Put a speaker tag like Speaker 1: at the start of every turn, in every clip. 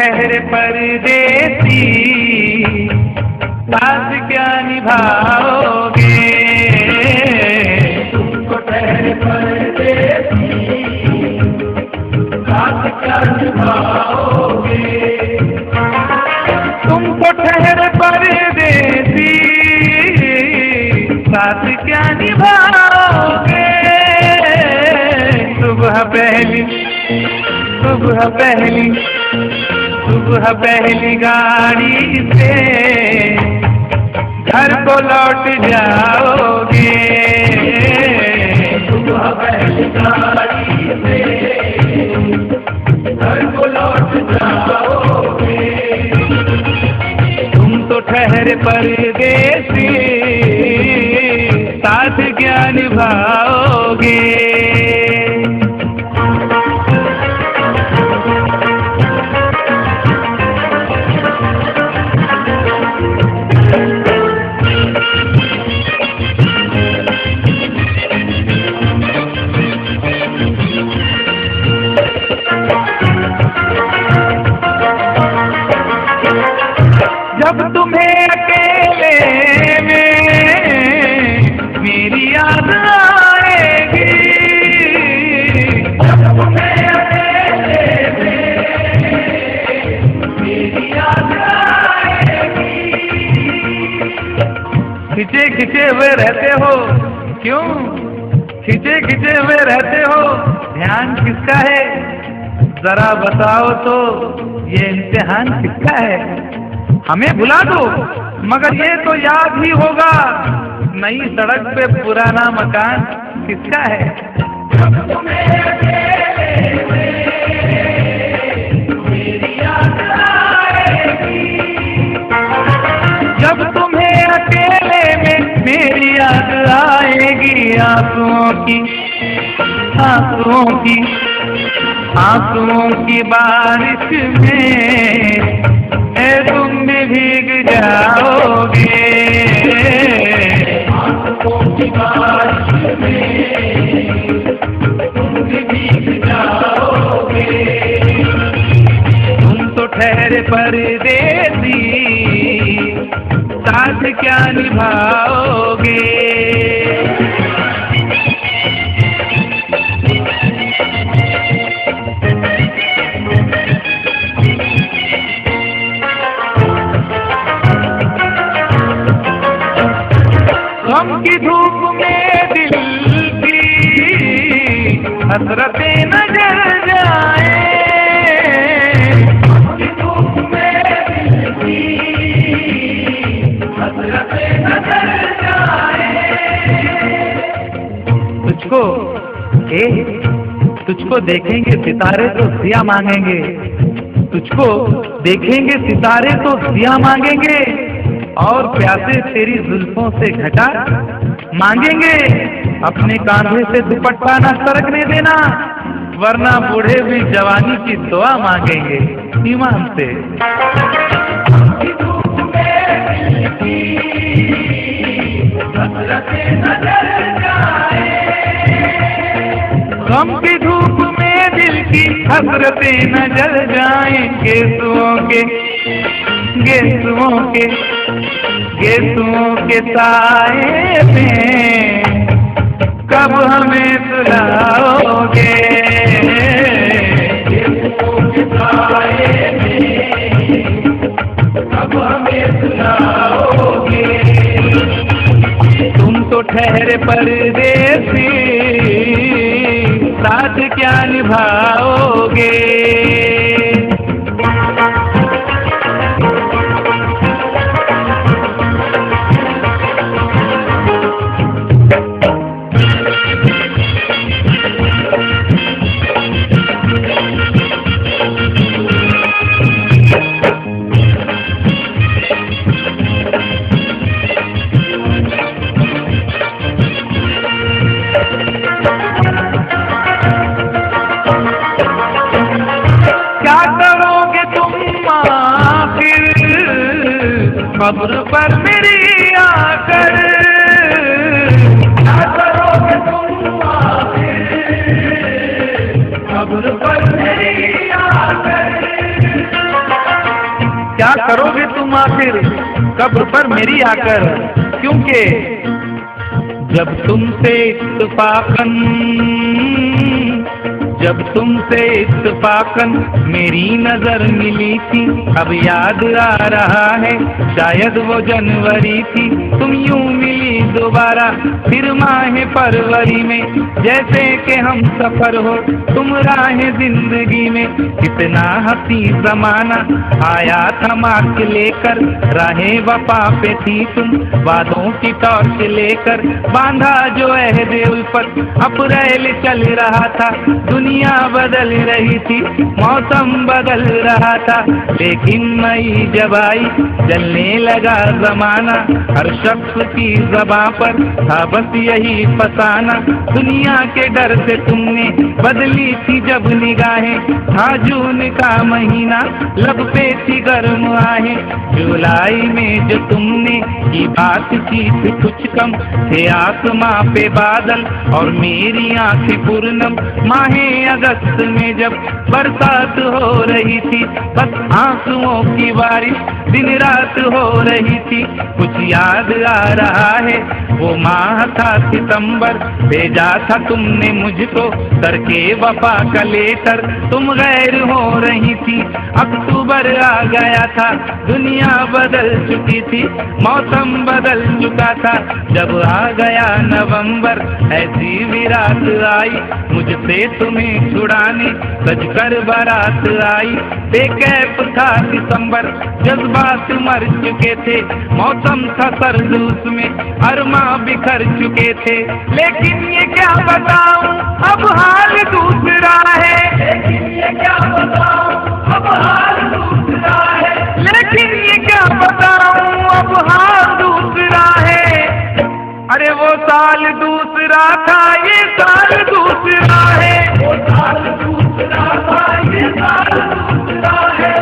Speaker 1: ठहरे परदेसी, साथ क्या निभाओगे? तुमको ठहरे परदेसी, साथ क्या निभाओगे? तुमको ठहरे परदेसी, साथ क्या निभाओगे? सुबह पहली गाड़ी से घर को लौट जाओगे। सुबह पहली गाड़ी से घर को लौट जाओगे। तुम तो ठहरे परदेसी, साथ क्या निभाओगे? जब तुम्हें अकेले में मेरी याद आएगी, जब तुम्हें अकेले में मेरी याद आएगी। खिंचे हुए रहते हो, क्यों खिंचे हुए रहते हो? ध्यान किसका है? जरा बताओ तो, ये इम्तिहान किसका है? हमें भुला दो, मगर ये तो याद ही होगा, नई सड़क पे पुराना मकान किसका है? जब तुम्हें अकेले में मेरी याद आएगी, जब तुम्हें अकेले में मेरी याद आएगी। आंसुओं की बारिश में तुम भी भीग जाओगे। आंसुओं की बारिश में तुम भी भीग जाओगे। तुम तो ठहरे परदेसी, साथ क्या निभाओगे? गम की धूप में दिल की हसरतें न जल जाए, गम की धूप में दिल की हसरतें न जल जाए। तुझको देखेंगे सितारे तो सिया मांगेंगे, तुझको देखेंगे सितारे तो सिया मांगेंगे, और प्यासे तेरी जुल्फों से घटा मांगेंगे। अपने कांधे से दुपट्टा न सरकने देना, वरना बूढ़े भी जवानी की दुआ मांगेंगे ईमान से। गम की धूप में दिल की हसरतें न जल जाएं, गेसुओं के साए में कब हमें सुलाओगे? गेसुओं के साए में कब हमें सुलाओगे? तुम तो ठहरे परदेसी, साथ क्या निभाओगे? कब्र पर मेरी आकर क्या करोगे तुम आकर, कब्र पर मेरी आकर। करोगे तुम आखिर कब्र पर मेरी आकर, क्योंकि जब तुमसे इत्तफाकन मेरी नजर मिली थी, अब याद आ रहा है शायद वो जनवरी थी। तुम यूं मिली दोबारा फिर माह फरवरी में, जैसे कि हम सफर हो तुम राह जिंदगी में। कितना हंसी जमाना आया था मार्च लेकर, राहे वफा पे थी तुम वादों की टॉर्च लेकर। बांधा जो अहद उल्फत अप्रैल चल रहा था, दुनिया बदल रही थी मौसम बदल रहा था। लेकिन मई जब आई जलने लगा जमाना, हर शख्स की ज़बां पर था बस यही फसाना। दुनिया के डर से तुमने बदली थी जब निगाहें, था जून का महीना लब पे थी गर्म आहें। जुलाई में जो तुमने की बातचीत कुछ कम थे आसमां पे बादल और मेरी आंखें पूर्णम। माहे अगस्त में जब बरसात हो रही थी, बस आंसुओं की बारिश दिन रात हो रही थी। कुछ याद आ रहा है वो माह था सितंबर, भेजा था तुमने मुझको करके वफा का लेटर। तुम गैर हो रही थी, अक्टूबर आ गया था, दुनिया बदल चुकी थी, मौसम बदल चुका था। जब आ गया नवंबर ऐसी विरात आई, मुझसे तुम्हें छुड़ाने सजकर बारात आई। बेकैफ था दिसंबर, जज्बात मर चुके थे, मौसम था सर्द उसमें अरमा बिखर चुके थे। लेकिन ये क्या बताऊं अब हाल दूसरा है, लेकिन ये क्या बताऊं अब हाल दूसरा है, लेकिन ये क्या बताऊं अब हाल दूसरा है। अरे वो साल दूसरा था ये साल दूसरा है, वो साल दूसरा था ये साल दूसरा है।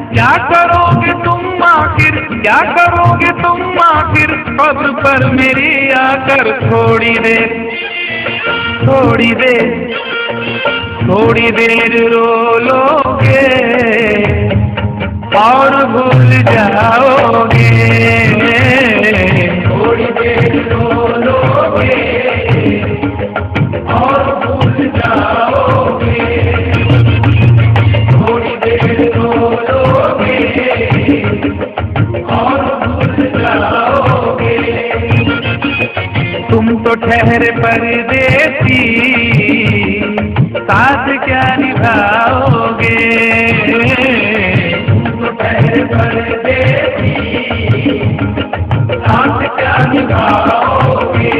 Speaker 1: क्या करोगे तुम आखिर, क्या करोगे तुम आखिर कब्र पर मेरी आकर। थोड़ी देर थोड़ी देर थोड़ी देर रो लोगे और भूल जाओगे, थोड़ी देर रो लोगे और भूल जाओगे, थोड़ी देर रो लोगे और भूल जाओगे। तुम तो ठहरे परदेसी, साथ क्या निभाओगे, तुम तो ठहरे परदेसी, साथ क्या निभाओगे।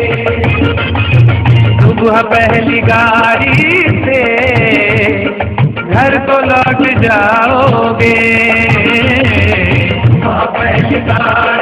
Speaker 1: सुबह पहली गाड़ी से घर तो लौट जाओगे, सुबह पहली गाड़ी